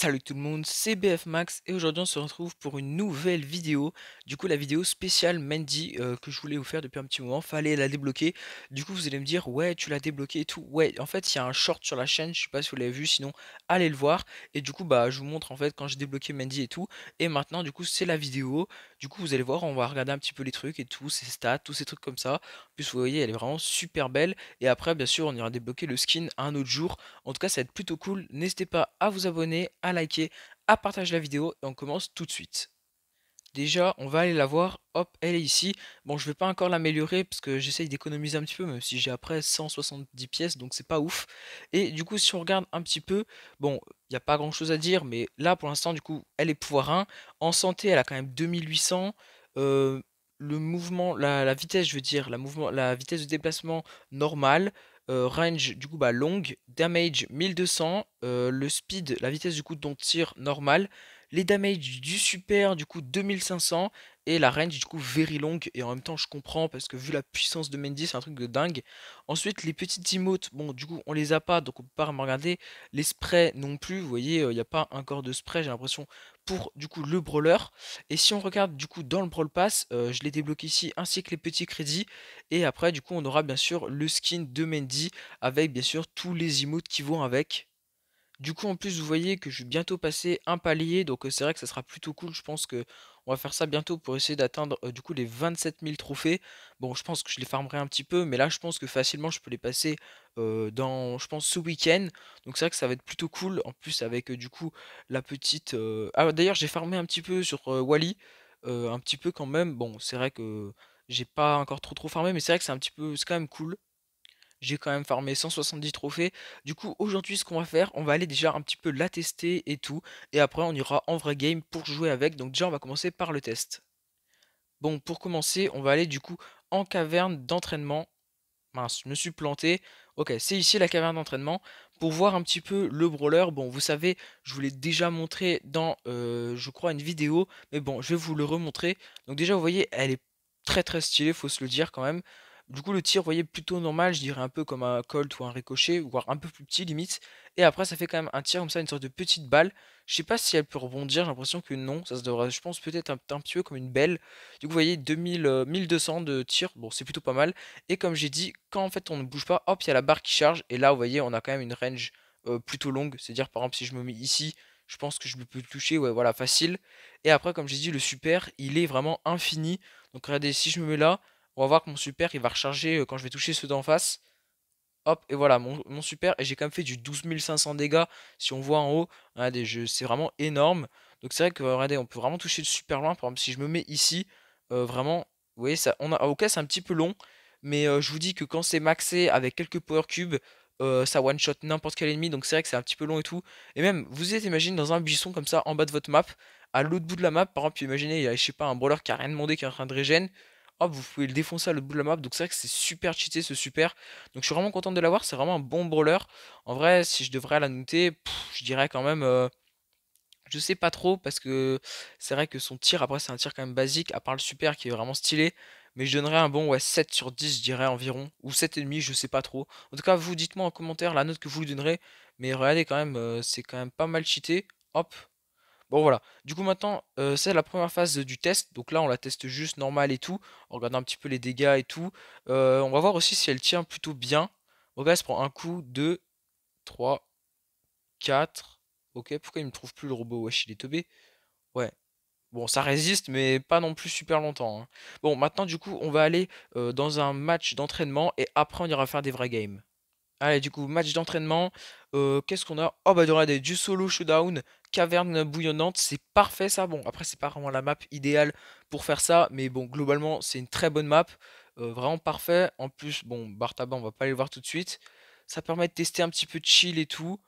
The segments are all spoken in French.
Salut tout le monde, c'est BF Max et aujourd'hui on se retrouve pour une nouvelle vidéo. Du coup la vidéo spéciale Mandy que je voulais vous faire depuis un petit moment, fallait la débloquer. Du coup vous allez me dire ouais tu l'as débloqué et tout. Ouais en fait il y a un short sur la chaîne, je sais pas si vous l'avez vu, sinon allez le voir. Et du coup bah je vous montre en fait quand j'ai débloqué Mandy et tout. Et maintenant du coup c'est la vidéo. Du coup vous allez voir, on va regarder un petit peu les trucs et tout, ses stats, tous ces trucs comme ça. En plus vous voyez elle est vraiment super belle. Et après bien sûr on ira débloquer le skin un autre jour. En tout cas, ça va être plutôt cool. N'hésitez pas à vous abonner, à liker, à partager la vidéo et on commence tout de suite. Déjà, on va aller la voir. Hop, elle est ici. Bon, je vais pas encore l'améliorer parce que j'essaye d'économiser un petit peu, même si j'ai après 170 pièces, donc c'est pas ouf. Et du coup, si on regarde un petit peu, bon, il n'y a pas grand chose à dire, mais là pour l'instant, du coup, elle est pouvoir 1. En santé, elle a quand même 2800. Euh, le mouvement, la vitesse, je veux dire, la vitesse de déplacement normale. Range, du coup, bah, longue. Damage 1200. Le speed, la vitesse du coup dont tire normal. Les damage du super, du coup 2500. Et la range, du coup, very long. Et en même temps, je comprends parce que vu la puissance de Mendy, c'est un truc de dingue. Ensuite, les petites emotes, bon, du coup, on les a pas, donc on peut pas me regarder. Les sprays non plus, vous voyez, il n'y a pas encore de spray, j'ai l'impression, pour du coup le brawler. Et si on regarde du coup dans le Brawl Pass, je l'ai débloqué ici, ainsi que les petits crédits. Et après, du coup, on aura bien sûr le skin de Mendy avec bien sûr tous les emotes qui vont avec. Du coup, en plus, vous voyez que je vais bientôt passer un palier, donc c'est vrai que ça sera plutôt cool. Je pense que on va faire ça bientôt pour essayer d'atteindre du coup les 27 000 trophées. Bon, je pense que je les farmerai un petit peu, mais là, je pense que facilement, je peux les passer dans, je pense, ce week-end. Donc c'est vrai que ça va être plutôt cool. En plus, avec du coup la petite. Ah, d'ailleurs, j'ai farmé un petit peu sur Wally, un petit peu quand même. Bon, c'est vrai que j'ai pas encore trop farmé, mais c'est vrai que c'est un petit peu, c'est quand même cool. J'ai quand même farmé 170 trophées. Du coup, aujourd'hui, ce qu'on va faire, on va aller déjà un petit peu la tester et tout. Et après, on ira en vrai game pour jouer avec. Donc déjà, on va commencer par le test. Bon, pour commencer, on va aller du coup en caverne d'entraînement. Mince, je me suis planté. Ok, c'est ici la caverne d'entraînement. Pour voir un petit peu le brawler, bon, vous savez, je vous l'ai déjà montré dans, je crois, une vidéo. Mais bon, je vais vous le remontrer. Donc déjà, vous voyez, elle est très stylée, faut se le dire quand même. Du coup, le tir, vous voyez, plutôt normal, je dirais un peu comme un Colt ou un ricochet, voire un peu plus petit limite. Et après, ça fait quand même un tir comme ça, une sorte de petite balle. Je sais pas si elle peut rebondir, j'ai l'impression que non. Ça se devrait, je pense, peut-être un petit peu comme une belle. Du coup, vous voyez, 2000, 1200 de tir, bon, c'est plutôt pas mal. Et comme j'ai dit, quand en fait on ne bouge pas, hop, il y a la barre qui charge. Et là, vous voyez, on a quand même une range plutôt longue. C'est-à-dire, par exemple, si je me mets ici, je pense que je peux le toucher, ouais, voilà, facile. Et après, comme j'ai dit, le super, il est vraiment infini. Donc regardez, si je me mets là, on va voir que mon super, il va recharger quand je vais toucher ceux d'en face. Hop, et voilà, mon super. Et j'ai quand même fait du 12 500 dégâts. Si on voit en haut, regardez, c'est vraiment énorme. Donc c'est vrai que, regardez, on peut vraiment toucher de super loin. Par exemple, si je me mets ici, vraiment, vous voyez, ça, ok, c'est un petit peu long. Mais je vous dis que quand c'est maxé avec quelques power cubes, ça one shot n'importe quel ennemi. Donc c'est vrai que c'est un petit peu long et tout. Et même, vous êtes imaginez dans un buisson comme ça, en bas de votre map, à l'autre bout de la map, par exemple, imaginez, il y a, je sais pas, un brawler qui a rien demandé, qui est en train de régène. Hop, vous pouvez le défoncer à l'autre bout de la map. Donc c'est vrai que c'est super cheaté ce super. Donc je suis vraiment content de l'avoir, c'est vraiment un bon brawler. En vrai, si je devrais la noter, je dirais quand même, je sais pas trop, parce que c'est vrai que son tir, après c'est un tir quand même basique, à part le super qui est vraiment stylé. Mais je donnerais un bon ouais, 7 sur 10, je dirais environ. Ou 7,5, je sais pas trop. En tout cas, vous dites-moi en commentaire la note que vous lui donnerez. Mais regardez quand même, c'est quand même pas mal cheaté. Hop. Bon voilà. Du coup maintenant, c'est la première phase du test. Donc là, on la teste juste normal et tout. On regarde un petit peu les dégâts et tout. On va voir aussi si elle tient plutôt bien. Donc là, elle se prend un coup, 2, 3, 4. Ok, pourquoi il me trouve plus le robot? Wesh, il est teubé. Ouais. Bon, ça résiste, mais pas non plus super longtemps, hein. Bon, maintenant, du coup, on va aller dans un match d'entraînement et après, on ira faire des vrais games. Allez, du coup, match d'entraînement. Qu'est-ce qu'on a? Oh, bah, regardez, du solo showdown, caverne bouillonnante, c'est parfait ça. Bon, après, c'est pas vraiment la map idéale pour faire ça, mais bon, globalement, c'est une très bonne map. Vraiment parfait. En plus, bon, bar tabac, on va pas aller le voir tout de suite. Ça permet de tester un petit peu de chill et tout.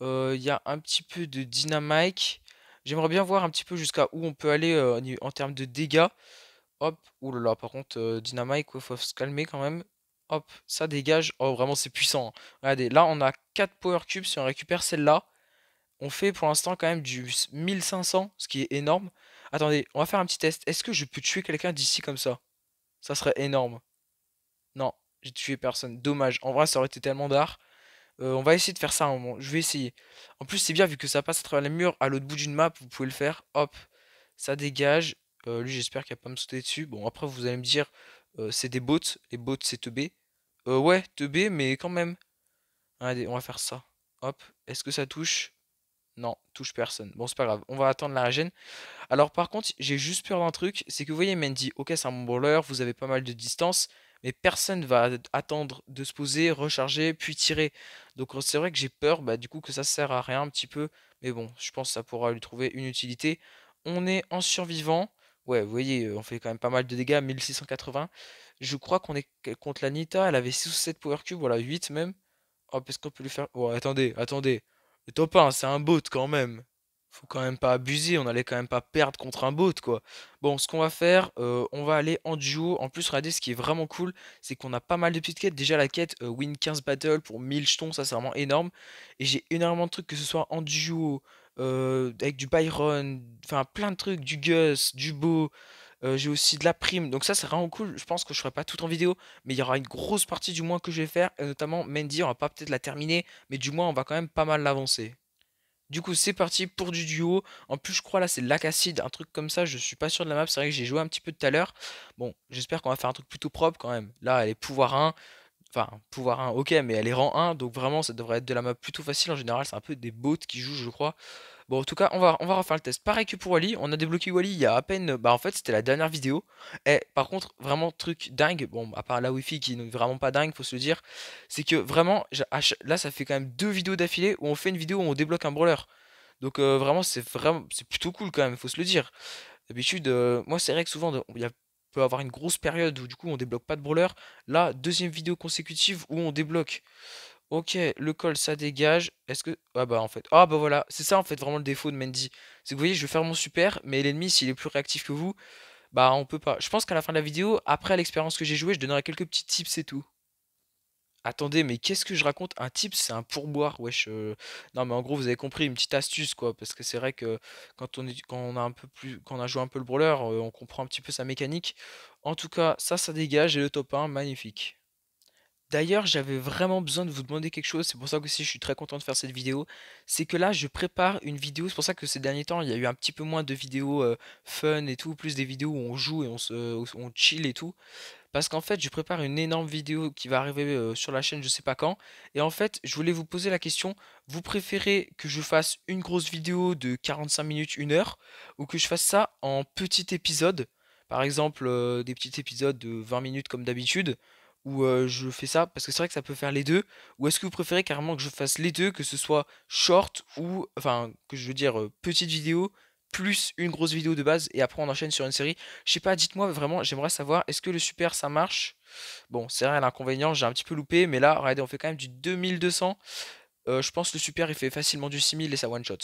Il y a un petit peu de dynamite. J'aimerais bien voir un petit peu jusqu'à où on peut aller en termes de dégâts. Hop, oulala, par contre, dynamite, quoi, faut se calmer quand même. Hop, ça dégage. Oh, vraiment, c'est puissant, hein. Regardez, là, on a 4 power cubes. Si on récupère celle-là, on fait pour l'instant quand même du 1500, ce qui est énorme. Attendez, on va faire un petit test. Est-ce que je peux tuer quelqu'un d'ici comme ça? Ça serait énorme. Non, j'ai tué personne. Dommage. En vrai, ça aurait été tellement d'art. On va essayer de faire ça un moment. Je vais essayer. En plus, c'est bien vu que ça passe à travers les murs à l'autre bout d'une map, vous pouvez le faire. Hop, ça dégage. Lui, j'espère qu'il va pas me sauter dessus. Bon, après, vous allez me dire, c'est des bots. Les bots, c'est teubé. Ouais, teubé, mais quand même. Allez, on va faire ça. Hop, est-ce que ça touche? Non, touche personne. Bon, c'est pas grave. On va attendre la régène. Alors par contre, j'ai juste peur d'un truc, c'est que vous voyez Mendy, ok c'est un bon brawler, vous avez pas mal de distance, mais personne va attendre de se poser, recharger, puis tirer. Donc c'est vrai que j'ai peur, bah du coup que ça sert à rien un petit peu, mais bon, je pense que ça pourra lui trouver une utilité. On est en survivant, ouais vous voyez, on fait quand même pas mal de dégâts, 1680. Je crois qu'on est contre la Nita, elle avait 6 ou 7 power cubes, voilà 8 même. Hop, est-ce qu'on peut lui faire... Oh attendez, attendez, le top 1 c'est un bot quand même. Faut quand même pas abuser, on allait quand même pas perdre contre un bot quoi. Bon, ce qu'on va faire, on va aller en duo. En plus, regardez, ce qui est vraiment cool, c'est qu'on a pas mal de petites quêtes. Déjà la quête Win 15 Battle pour 1000 jetons, ça c'est vraiment énorme. Et j'ai énormément de trucs, que ce soit en duo, avec du Byron, enfin plein de trucs, du Gus, du Beau. J'ai aussi de la prime, donc ça c'est vraiment cool. Je pense que je ferai pas tout en vidéo, mais il y aura une grosse partie du moins que je vais faire, et notamment Mendy, on va pas peut-être la terminer, mais du moins on va quand même pas mal l'avancer. Du coup, c'est parti pour du duo. En plus, je crois là, c'est l'Acacide, un truc comme ça. Je suis pas sûr de la map. C'est vrai que j'ai joué un petit peu tout à l'heure. Bon, j'espère qu'on va faire un truc plutôt propre quand même. Là, elle est pouvoir 1. Enfin, pouvoir 1, ok, mais elle est rang 1. Donc vraiment, ça devrait être de la map plutôt facile. En général, c'est un peu des bots qui jouent, je crois. Bon, en tout cas, on va refaire le test. Pareil que pour Wally, on a débloqué Wally il y a à peine. Bah, en fait, c'était la dernière vidéo. Et par contre, vraiment, truc dingue. Bon, à part la Wi-Fi qui n'est vraiment pas dingue, faut se le dire. C'est que vraiment, là, ça fait quand même 2 vidéos d'affilée où on fait une vidéo où on débloque un brawler. Donc, vraiment, c'est plutôt cool quand même, faut se le dire. D'habitude, moi, c'est vrai que souvent, peut avoir une grosse période où du coup on débloque pas de brawler. Là, deuxième vidéo consécutive où on débloque. Ok, le col ça dégage. Est-ce que... Ah bah en fait... Ah bah voilà, c'est ça en fait vraiment le défaut de Mendy. C'est que vous voyez, je vais faire mon super, mais l'ennemi s'il est plus réactif que vous, bah on peut pas. Je pense qu'à la fin de la vidéo, après l'expérience que j'ai joué, je donnerai quelques petits tips et tout. Attendez, mais qu'est-ce que je raconte? Un tips, c'est un pourboire, wesh. Non, mais en gros, vous avez compris, une petite astuce, quoi. Parce que c'est vrai que quand on a un peu plus, quand on a joué un peu le brawler, on comprend un petit peu sa mécanique. En tout cas, ça dégage et le top 1, magnifique. D'ailleurs, j'avais vraiment besoin de vous demander quelque chose, c'est pour ça que aussi je suis très content de faire cette vidéo. C'est que là, je prépare une vidéo, c'est pour ça que ces derniers temps, il y a eu un petit peu moins de vidéos fun et tout, plus des vidéos où on joue et où on chill et tout. Parce qu'en fait, je prépare une énorme vidéo qui va arriver sur la chaîne, je sais pas quand. Et en fait, je voulais vous poser la question, vous préférez que je fasse une grosse vidéo de 45 minutes, 1 heure, ou que je fasse ça en petits épisodes, par exemple des petits épisodes de 20 minutes comme d'habitude, où je fais ça, parce que c'est vrai que ça peut faire les deux, ou est-ce que vous préférez carrément que je fasse les deux, que ce soit short ou, enfin, que je veux dire petite vidéo, plus une grosse vidéo de base, et après on enchaîne sur une série. Je sais pas, dites-moi vraiment, j'aimerais savoir, est-ce que le super ça marche? Bon, c'est vrai, l'inconvénient, j'ai un petit peu loupé, mais là, regardez, on fait quand même du 2200. Je pense que le super il fait facilement du 6000 et ça one shot.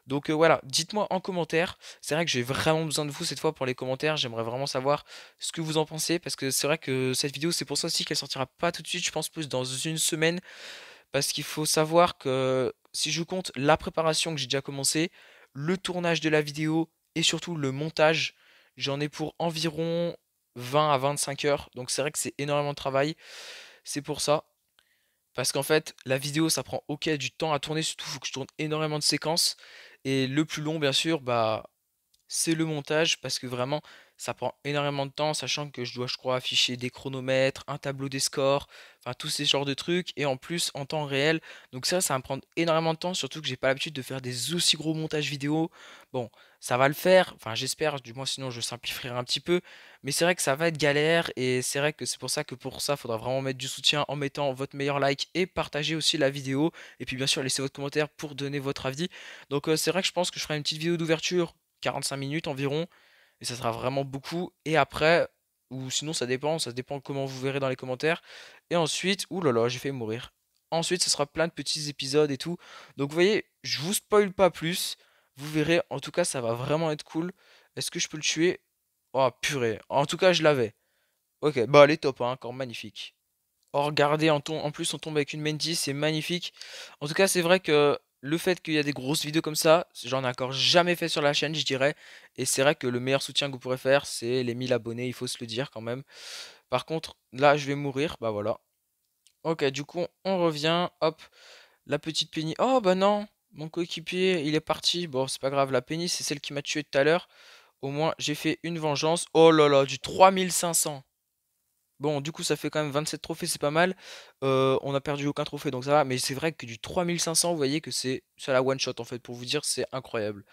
Donc voilà, dites-moi en commentaire. C'est vrai que j'ai vraiment besoin de vous cette fois pour les commentaires. J'aimerais vraiment savoir ce que vous en pensez parce que c'est vrai que cette vidéo, c'est pour ça aussi qu'elle sortira pas tout de suite. Je pense plus dans une semaine parce qu'il faut savoir que si je compte la préparation que j'ai déjà commencé, le tournage de la vidéo et surtout le montage, j'en ai pour environ 20 à 25 heures. Donc c'est vrai que c'est énormément de travail. C'est pour ça. Parce qu'en fait, la vidéo, ça prend ok du temps à tourner, surtout il faut que je tourne énormément de séquences. Et le plus long, bien sûr, bah c'est le montage parce que vraiment ça prend énormément de temps, sachant que je dois, je crois, afficher des chronomètres, un tableau des scores, enfin tous ces genres de trucs, et en plus en temps réel. Donc ça va me prendre énormément de temps, surtout que j'ai pas l'habitude de faire des aussi gros montages vidéo. Bon, ça va le faire, enfin j'espère, du moins sinon je simplifierai un petit peu, mais c'est vrai que ça va être galère, et c'est vrai que c'est pour ça que pour ça, faudra vraiment mettre du soutien en mettant votre meilleur like et partager aussi la vidéo, et puis bien sûr laissez votre commentaire pour donner votre avis. Donc c'est vrai que je pense que je ferai une petite vidéo d'ouverture 45 minutes environ, et ça sera vraiment beaucoup. Et après, ou sinon ça dépend comment vous verrez dans les commentaires. Et ensuite, ouh là là, j'ai fait mourir. Ensuite, ce sera plein de petits épisodes et tout. Donc vous voyez, je vous spoil pas plus. Vous verrez, en tout cas, ça va vraiment être cool. Est-ce que je peux le tuer? Oh purée, en tout cas, je l'avais. Ok, bah elle est top, hein, encore magnifique. Oh, regardez, en plus, on tombe avec une Mendy, c'est magnifique. En tout cas, c'est vrai que le fait qu'il y a des grosses vidéos comme ça, j'en ai encore jamais fait sur la chaîne, je dirais. Et c'est vrai que le meilleur soutien que vous pourrez faire, c'est les 1000 abonnés, il faut se le dire quand même. Par contre, là, je vais mourir, bah voilà. Ok, du coup, on revient. Hop, la petite Penny. Oh, bah non, mon coéquipier, il est parti. Bon, c'est pas grave. La Penny, c'est celle qui m'a tué tout à l'heure. Au moins, j'ai fait une vengeance. Oh là là, du 3500. Bon, du coup, ça fait quand même 27 trophées, c'est pas mal. On a perdu aucun trophée, donc ça va. Mais c'est vrai que du 3500, vous voyez que c'est la one shot en fait. Pour vous dire, c'est incroyable.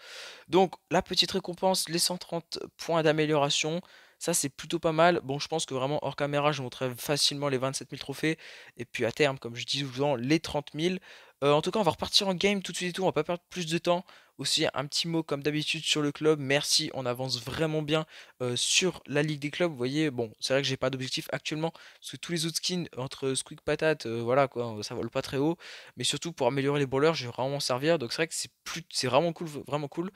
Donc, la petite récompense, les 130 points d'amélioration, ça c'est plutôt pas mal. Bon, je pense que vraiment hors caméra, je montrerai facilement les 27 000 trophées. Et puis à terme, comme je dis souvent, les 30 000. En tout cas, on va repartir en game tout de suite et tout. On va pas perdre plus de temps. Aussi, un petit mot comme d'habitude sur le club. Merci, on avance vraiment bien sur la Ligue des clubs. Vous voyez, bon, c'est vrai que j'ai pas d'objectif actuellement. Parce que tous les autres skins, entre Squeak Patate, voilà quoi, ça vole pas très haut. Mais surtout pour améliorer les brawlers, je vais vraiment m'en servir. Donc c'est vrai que c'est vraiment cool, vraiment cool.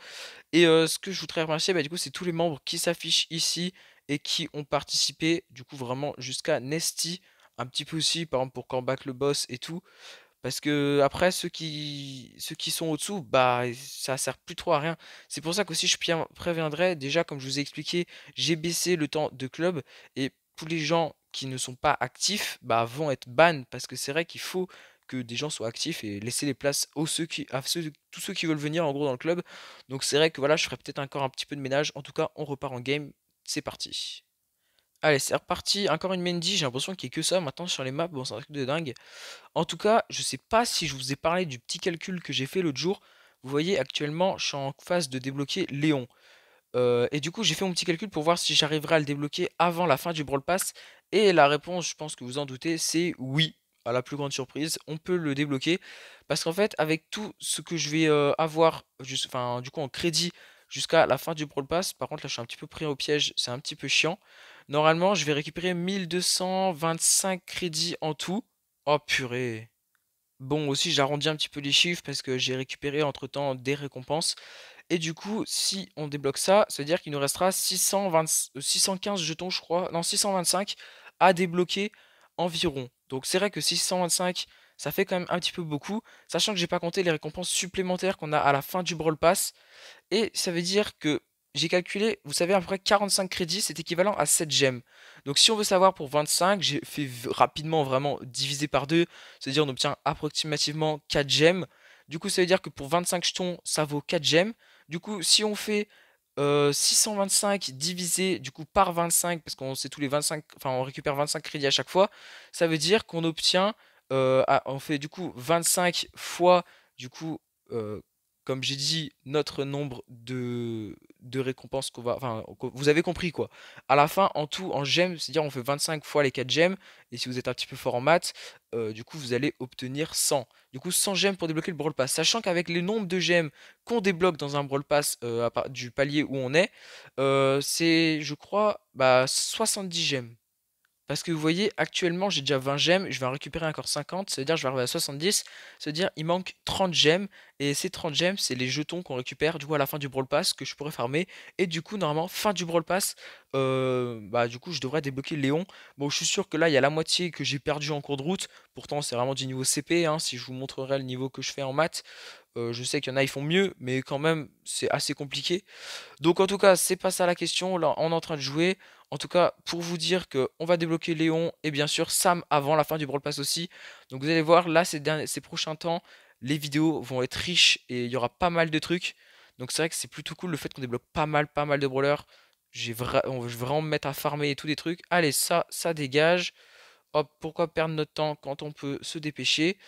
Et ce que je voudrais remercier, bah, du coup, c'est tous les membres qui s'affichent ici et qui ont participé, du coup, vraiment jusqu'à Nesty, un petit peu aussi, par exemple pour Corbac le boss et tout. Parce que après, ceux qui sont au-dessous, bah ça sert plus trop à rien. C'est pour ça qu'aussi je préviendrai, déjà comme je vous ai expliqué, j'ai baissé le temps de club et tous les gens qui ne sont pas actifs bah, vont être ban parce que c'est vrai qu'il faut que des gens soient actifs et laisser les places tous ceux qui veulent venir en gros dans le club. Donc c'est vrai que voilà, je ferai peut-être encore un petit peu de ménage. En tout cas, on repart en game. C'est parti. Allez, c'est reparti. Encore une Mendy. J'ai l'impression qu'il n'y a que ça maintenant sur les maps. Bon, c'est un truc de dingue. En tout cas, je sais pas si je vous ai parlé du petit calcul que j'ai fait l'autre jour. Vous voyez, actuellement, je suis en phase de débloquer Léon. Et du coup, j'ai fait mon petit calcul pour voir si j'arriverai à le débloquer avant la fin du Brawl Pass. Et la réponse, je pense que vous en doutez, c'est oui. À la plus grande surprise, on peut le débloquer. Parce qu'en fait, avec tout ce que je vais avoir, enfin, du coup, en crédit jusqu'à la fin du Brawl Pass, par contre, là, je suis un petit peu pris au piège, c'est un petit peu chiant. Normalement, je vais récupérer 1225 crédits en tout. Oh purée. Bon, aussi, j'arrondis un petit peu les chiffres parce que j'ai récupéré entre-temps des récompenses. Et du coup, si on débloque ça, ça veut dire qu'il nous restera 615 jetons, je crois. Non, 625 à débloquer environ. Donc c'est vrai que 625, ça fait quand même un petit peu beaucoup. Sachant que j'ai pas compté les récompenses supplémentaires qu'on a à la fin du Brawl Pass. Et ça veut dire que j'ai calculé, vous savez, à peu près 45 crédits, c'est équivalent à 7 gemmes. Donc si on veut savoir pour 25, j'ai fait rapidement vraiment diviser par 2, c'est-à-dire on obtient approximativement 4 gemmes. Du coup, ça veut dire que pour 25 jetons, ça vaut 4 gemmes. Du coup, si on fait 625 divisé du coup par 25, parce qu'on sait tous les 25, enfin on récupère 25 crédits à chaque fois, ça veut dire qu'on obtient, on fait du coup 25 fois du coup euh, comme j'ai dit, notre nombre de récompenses qu'on va. Enfin, vous avez compris quoi. À la fin, en tout, en gemmes, c'est-à-dire on fait 25 fois les 4 gemmes. Et si vous êtes un petit peu fort en maths, du coup, vous allez obtenir 100. Du coup, 100 gemmes pour débloquer le Brawl Pass. Sachant qu'avec les nombres de gemmes qu'on débloque dans un Brawl Pass du palier où on est, c'est, je crois, bah, 70 gemmes. Parce que vous voyez, actuellement, j'ai déjà 20 gemmes, je vais en récupérer encore 50, ça veut dire que je vais arriver à 70, ça veut dire il manque 30 gemmes, et ces 30 gemmes, c'est les jetons qu'on récupère du coup à la fin du Brawl Pass que je pourrais farmer, et du coup, normalement, fin du Brawl Pass, bah du coup, je devrais débloquer Léon. Bon, je suis sûr que là, il y a la moitié que j'ai perdu en cours de route, pourtant, c'est vraiment du niveau CP, hein, si je vous montrerai le niveau que je fais en maths, je sais qu'il y en a, ils font mieux, mais quand même, c'est assez compliqué. Donc en tout cas, c'est pas ça la question. Là, on est en train de jouer. En tout cas, pour vous dire que on va débloquer Léon et bien sûr Sam avant la fin du Brawl Pass aussi. Donc vous allez voir, là, ces prochains temps, les vidéos vont être riches et il y aura pas mal de trucs. Donc c'est vrai que c'est plutôt cool le fait qu'on débloque pas mal de brawlers. On va vraiment me mettre à farmer et tout des trucs. Allez, ça dégage. Hop, pourquoi perdre notre temps quand on peut se dépêcher?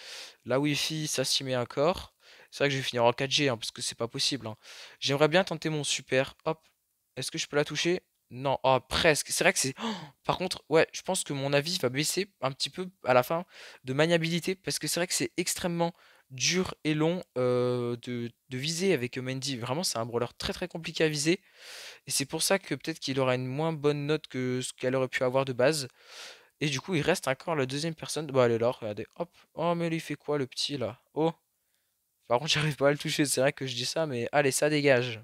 La Wi-Fi, ça s'y met encore. C'est vrai que je vais finir en 4G, hein, parce que c'est pas possible, hein. J'aimerais bien tenter mon super. Hop. Est-ce que je peux la toucher? Non. Oh, presque. C'est vrai que c'est. Oh, par contre, ouais, je pense que mon avis va baisser un petit peu à la fin de maniabilité. Parce que c'est vrai que c'est extrêmement dur et long de viser avec Mendy. Vraiment, c'est un brawler très très compliqué à viser. Et c'est pour ça que peut-être qu'il aura une moins bonne note que ce qu'elle aurait pu avoir de base. Et du coup, il reste encore la deuxième personne. Bah, elle est là, regardez. Hop. Oh, mais il fait quoi, le petit, là? Oh. Par contre, j'arrive pas à le toucher. C'est vrai que je dis ça, mais allez, ça dégage.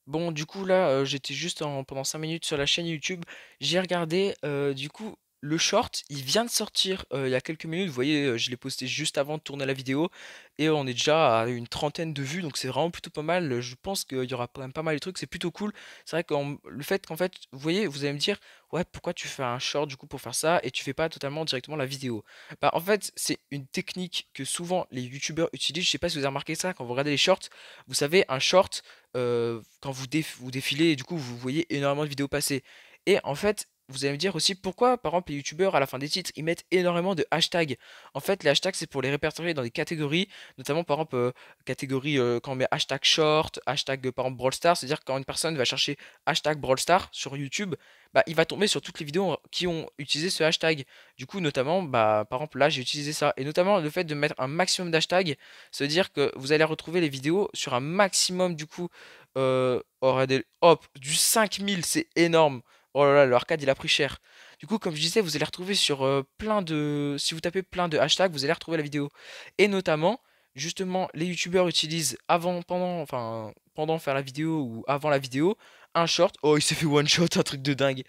Bon, du coup, là, j'étais juste pendant 5 minutes sur la chaîne YouTube. J'ai regardé, du coup, le short, il vient de sortir il y a quelques minutes. Vous voyez, je l'ai posté juste avant de tourner la vidéo et on est déjà à une trentaine de vues, donc c'est vraiment plutôt pas mal. Je pense qu'il y aura quand même pas mal de trucs, c'est plutôt cool. C'est vrai que le fait qu'en fait, vous voyez, vous allez me dire, ouais, pourquoi tu fais un short du coup pour faire ça et tu fais pas totalement directement la vidéo? Bah en fait, c'est une technique que souvent les youtubeurs utilisent. Je sais pas si vous avez remarqué ça quand vous regardez les shorts. Vous savez, un short, quand vous défilez, et du coup vous voyez énormément de vidéos passer. Et en fait, vous allez me dire aussi pourquoi, par exemple, les youtubeurs à la fin des titres, ils mettent énormément de hashtags. En fait, les hashtags, c'est pour les répertorier dans des catégories, notamment par exemple, catégorie quand on met hashtag short, hashtag par exemple Brawl Stars, c'est-à-dire quand une personne va chercher hashtag Brawl Stars sur YouTube, bah, il va tomber sur toutes les vidéos qui ont utilisé ce hashtag. Du coup, notamment, bah, par exemple, là, j'ai utilisé ça. Et notamment, le fait de mettre un maximum d'hashtags, ça veut dire que vous allez retrouver les vidéos sur un maximum, du coup, oh, regardez, hop, du 5000, c'est énorme. Oh là là, le arcade il a pris cher. Du coup, comme je disais, vous allez retrouver sur plein de. Si vous tapez plein de hashtags, vous allez retrouver la vidéo. Et notamment, justement, les youtubeurs utilisent avant, pendant, enfin, pendant faire la vidéo ou avant la vidéo, un short. Oh, il s'est fait one shot, un truc de dingue.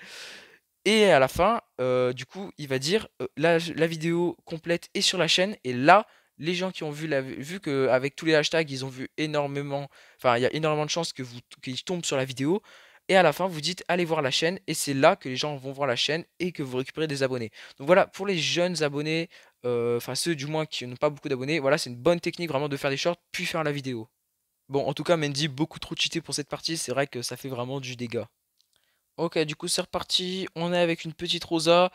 Et à la fin, du coup, il va dire la vidéo complète est sur la chaîne. Et là, les gens qui ont vu qu'avec tous les hashtags, ils ont vu énormément. Enfin, il y a énormément de chances qu'ils tombent sur la vidéo. Et à la fin, vous dites allez voir la chaîne. Et c'est là que les gens vont voir la chaîne et que vous récupérez des abonnés. Donc voilà, pour les jeunes abonnés, enfin ceux du moins qui n'ont pas beaucoup d'abonnés, voilà, c'est une bonne technique vraiment de faire des shorts puis faire la vidéo. Bon, en tout cas, Mendy, beaucoup trop cheaté pour cette partie. C'est vrai que ça fait vraiment du dégât. Ok, du coup c'est reparti, on est avec une petite Rosa.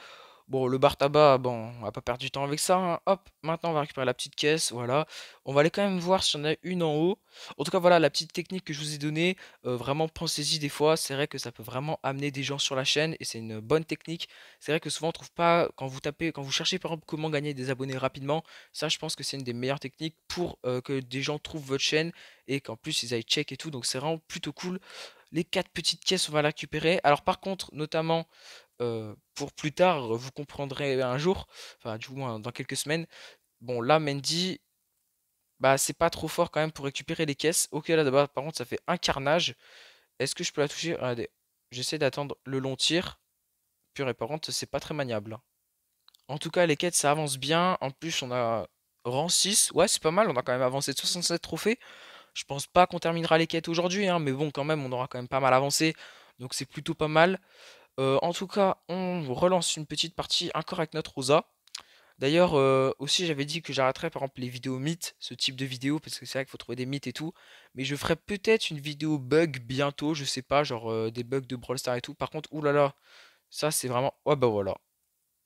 Bon, le bar tabac, bon, on va pas perdre du temps avec ça, hein. Hop, maintenant on va récupérer la petite caisse, voilà. On va aller quand même voir si on a une en haut. En tout cas, voilà, la petite technique que je vous ai donnée, vraiment pensez-y des fois, c'est vrai que ça peut vraiment amener des gens sur la chaîne et c'est une bonne technique. C'est vrai que souvent on trouve pas, quand vous tapez, quand vous cherchez par exemple comment gagner des abonnés rapidement, ça je pense que c'est une des meilleures techniques pour que des gens trouvent votre chaîne et qu'en plus ils aillent check et tout, donc c'est vraiment plutôt cool. Les quatre petites caisses, on va les récupérer. Alors par contre, notamment pour plus tard, vous comprendrez un jour, enfin du moins dans quelques semaines. Bon là, Mendy, bah c'est pas trop fort quand même pour récupérer les caisses. Ok là d'abord, par contre ça fait un carnage. Est-ce que je peux la toucher? Regardez, j'essaie d'attendre le long tir. Purée, par contre c'est pas très maniable, hein. En tout cas, les quêtes ça avance bien. En plus, on a rang 6. Ouais, c'est pas mal. On a quand même avancé de 67 trophées. Je pense pas qu'on terminera les quêtes aujourd'hui, hein, mais bon, quand même, on aura quand même pas mal avancé. Donc c'est plutôt pas mal. En tout cas, on relance une petite partie encore avec notre Rosa. D'ailleurs, aussi, j'avais dit que j'arrêterais par exemple les vidéos mythes, ce type de vidéo, parce que c'est vrai qu'il faut trouver des mythes et tout. Mais je ferai peut-être une vidéo bug bientôt, je sais pas, genre des bugs de Brawl Stars et tout. Par contre, oulala, ça c'est vraiment. Ouais, bah voilà.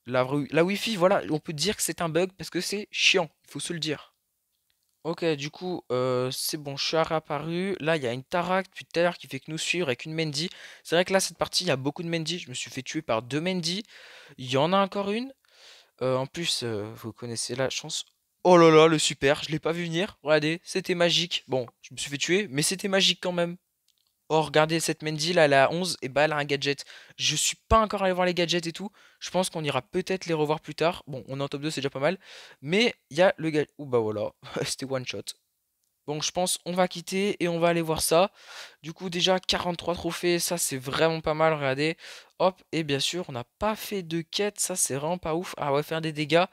La Wi-Fi, voilà, on peut dire que c'est un bug parce que c'est chiant, il faut se le dire. Ok, du coup, c'est bon, je suis réapparu. Là, il y a une Tara depuis tout à l'heure qui fait que nous suivre avec une Mendy. C'est vrai que là, cette partie, il y a beaucoup de Mendy. Je me suis fait tuer par deux Mendy. Il y en a encore une. En plus, vous connaissez la chance. Oh là là, le super, je l'ai pas vu venir. Regardez, c'était magique. Bon, je me suis fait tuer, mais c'était magique quand même. Oh, regardez, cette Mandy là, elle a 11 et bah elle a un gadget. Je suis pas encore allé voir les gadgets et tout. Je pense qu'on ira peut-être les revoir plus tard. Bon, on est en top 2, c'est déjà pas mal. Mais il y a le gadget. Ouh bah voilà, c'était one shot. Bon, je pense on va quitter et on va aller voir ça. Du coup, déjà 43 trophées, ça c'est vraiment pas mal, regardez. Hop, et bien sûr, on n'a pas fait de quête, ça c'est vraiment pas ouf. Ah ouais, faire des dégâts.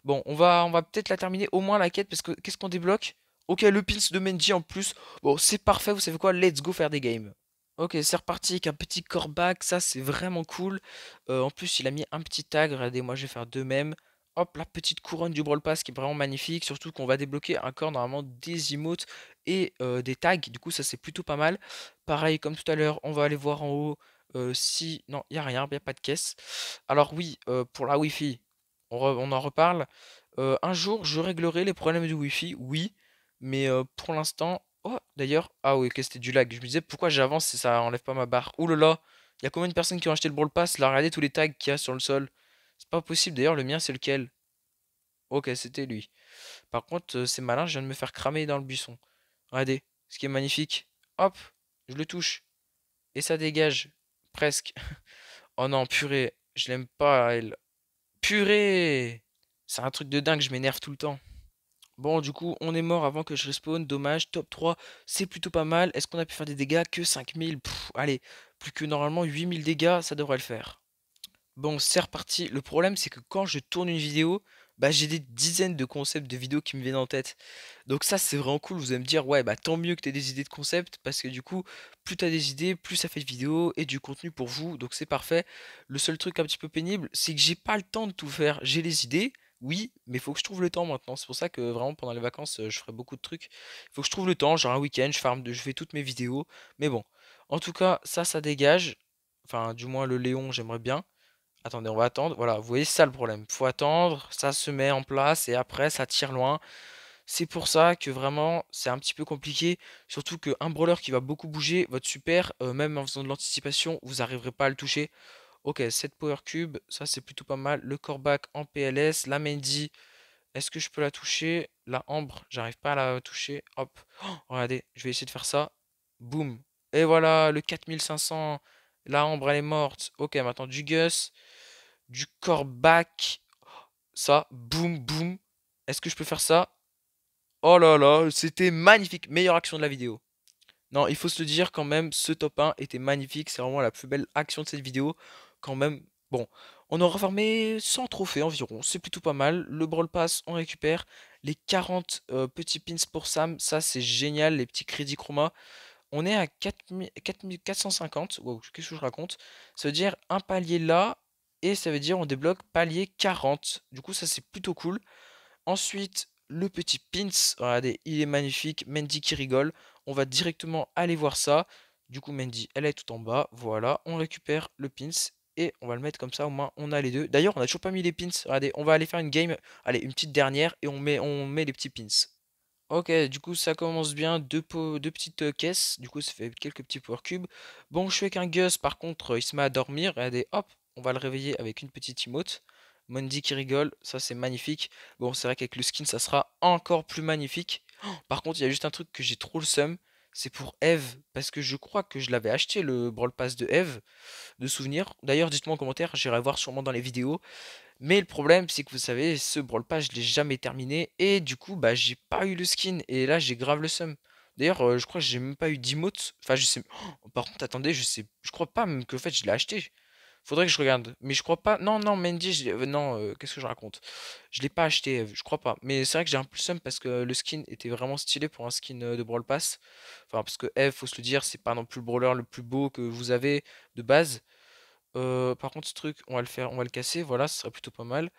Bon, on va peut-être la terminer, au moins la quête, parce que qu'est-ce qu'on débloque? Ok, le pins de Mendy en plus. Bon, c'est parfait, vous savez quoi? Let's go faire des games. Ok, c'est reparti avec un petit coreback, ça c'est vraiment cool. En plus, il a mis un petit tag, regardez, moi je vais faire de même. Hop, la petite couronne du Brawl Pass qui est vraiment magnifique, surtout qu'on va débloquer un corps normalement des emotes et des tags, du coup ça c'est plutôt pas mal. Pareil, comme tout à l'heure, on va aller voir en haut si... Non, il n'y a rien, il n'y a pas de caisse. Alors oui, pour la Wi-Fi, on en reparle. Un jour, je réglerai les problèmes du Wi-Fi, oui, mais pour l'instant... Oh, d'ailleurs, ah oui, ok, c'était du lag. Je me disais pourquoi j'avance si ça enlève pas ma barre. Ouh là là, il y a combien de personnes qui ont acheté le Brawl Pass? Là, regardez tous les tags qu'il y a sur le sol. C'est pas possible, d'ailleurs, le mien c'est lequel? Ok, c'était lui. Par contre, c'est malin, je viens de me faire cramer dans le buisson. Regardez, ce qui est magnifique. Hop, je le touche. Et ça dégage. Presque. Oh non, purée. Je l'aime pas, elle. Purée! C'est un truc de dingue, je m'énerve tout le temps. Bon, du coup, on est mort avant que je respawn. Dommage. Top 3, c'est plutôt pas mal. Est-ce qu'on a pu faire des dégâts? Que 5000. Allez, plus que normalement 8000 dégâts, ça devrait le faire. Bon, c'est reparti. Le problème, c'est que quand je tourne une vidéo, bah, j'ai des dizaines de concepts de vidéos qui me viennent en tête. Donc ça, c'est vraiment cool. Vous allez me dire, ouais, bah tant mieux que tu aies des idées de concepts, parce que du coup, plus tu as des idées, plus ça fait de vidéos et du contenu pour vous. Donc c'est parfait. Le seul truc un petit peu pénible, c'est que j'ai pas le temps de tout faire. J'ai les idées, oui, mais il faut que je trouve le temps maintenant. C'est pour ça que vraiment pendant les vacances, je ferai beaucoup de trucs. Il faut que je trouve le temps, genre un week-end, je fais toutes mes vidéos. Mais bon, en tout cas, ça dégage. Enfin, du moins le Léon, j'aimerais bien. Attendez, on va attendre. Voilà, vous voyez, c'est ça le problème. Faut attendre, ça se met en place et après ça tire loin. C'est pour ça que vraiment c'est un petit peu compliqué. Surtout qu'un brawler qui va beaucoup bouger, votre super, même en faisant de l'anticipation, vous n'arriverez pas à le toucher. Ok, 7 power cube, ça c'est plutôt pas mal. Le Corbac en PLS, la Mandy, est-ce que je peux la toucher? La Ambre, j'arrive pas à la toucher. Hop, oh, regardez, je vais essayer de faire ça. Boum. Et voilà, le 4500. La Ambre, elle est morte. Ok, maintenant du Gus. Du Corbac. Ça, boum, boum. Est-ce que je peux faire ça? Oh là là, c'était magnifique. Meilleure action de la vidéo. Non, il faut se le dire quand même, ce top 1 était magnifique. C'est vraiment la plus belle action de cette vidéo. Quand même, bon, on aura farmé 100 trophées environ. C'est plutôt pas mal. Le Brawl Pass, on récupère. Les 40 petits pins pour Sam, ça c'est génial. Les petits crédits chroma. On est à 450. Wow, qu'est-ce que je raconte? Ça veut dire un palier là. Et ça veut dire on débloque palier 40. Du coup, ça c'est plutôt cool. Ensuite, le petit pins. Regardez, il est magnifique. Mandy qui rigole. On va directement aller voir ça. Du coup, Mandy, elle est tout en bas. Voilà, on récupère le pins. Et on va le mettre comme ça, au moins on a les deux. D'ailleurs, on a toujours pas mis les pins. Regardez, on va aller faire une game. Allez, une petite dernière. Et on met les petits pins. Ok, du coup ça commence bien, deux petites caisses, du coup ça fait quelques petits power cubes. Bon, je suis avec un Gus, par contre il se met à dormir, regardez, hop, on va le réveiller avec une petite emote. Mondi qui rigole, ça c'est magnifique. Bon, c'est vrai qu'avec le skin ça sera encore plus magnifique. Oh, par contre, il y a juste un truc que j'ai trop le seum, c'est pour Eve, parce que je crois que je l'avais acheté le Brawl Pass de Eve, de souvenir. D'ailleurs, dites-moi en commentaire, j'irai voir sûrement dans les vidéos. Mais le problème, c'est que vous savez, ce Brawl Pass, je l'ai jamais terminé. Et du coup, bah, j'ai pas eu le skin. Et là, j'ai grave le seum. D'ailleurs, je crois que j'ai même pas eu d'emote. Enfin, je sais. Oh, par contre, attendez, je sais. Je crois pas même que en fait, je l'ai acheté. Faudrait que je regarde. Mais je crois pas. Non, non, Mandy, non, qu'est-ce que je raconte? Je l'ai pas acheté, je crois pas. Mais c'est vrai que j'ai un peu le seum parce que le skin était vraiment stylé pour un skin de Brawl Pass. Enfin, parce que Eve, faut se le dire, c'est pas non plus le brawler le plus beau que vous avez de base. Par contre, ce truc, on va le faire, on va le casser, voilà, ce serait plutôt pas mal.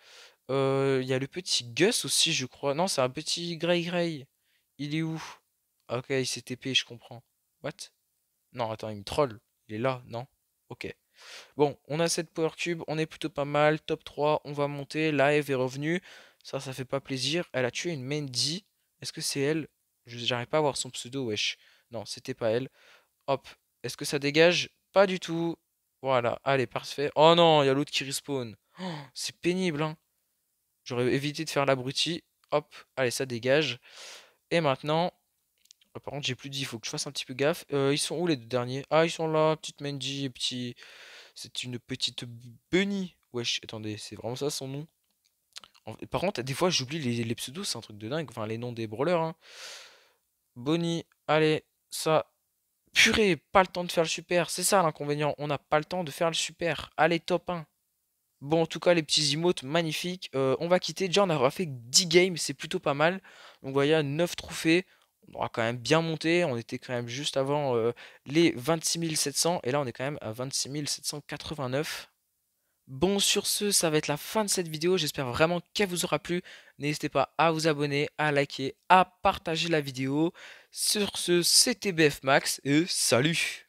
Il y a le petit Gus aussi, je crois. Non, c'est un petit Grey Grey. Il est où? Ah, ok, il s'est TP, je comprends. What? Non, attends, il me troll. Il est là, non? Ok. Bon, on a cette Power Cube, on est plutôt pas mal. Top 3, on va monter. La Eve est revenue. Ça fait pas plaisir. Elle a tué une Mandy. Est-ce que c'est elle? J'arrive pas à voir son pseudo, wesh. Non, c'était pas elle. Hop. Est-ce que ça dégage? Pas du tout. Voilà, allez, parfait. Oh non, il y a l'autre qui respawn. Oh, c'est pénible, hein. J'aurais évité de faire l'abruti. Hop, allez, ça dégage. Et maintenant, par contre, j'ai plus dit, il faut que je fasse un petit peu gaffe. Ils sont où les deux derniers? Ah, ils sont là, petite Mandy et petit. C'est une petite Bunny. Wesh, attendez, c'est vraiment ça son nom? Par contre, des fois, j'oublie les pseudos, c'est un truc de dingue. Enfin, les noms des brawlers, hein. Bonnie, allez, ça. Purée, pas le temps de faire le super. C'est ça l'inconvénient. On n'a pas le temps de faire le super. Allez, top 1. Bon, en tout cas, les petits emotes, magnifiques. On va quitter. Déjà, on aura fait 10 games, c'est plutôt pas mal. Donc, voilà, 9 trophées. On aura quand même bien monté. On était quand même juste avant les 26 700. Et là, on est quand même à 26 789. Bon, sur ce, ça va être la fin de cette vidéo. J'espère vraiment qu'elle vous aura plu. N'hésitez pas à vous abonner, à liker, à partager la vidéo. Sur ce, c'était BF Max et salut!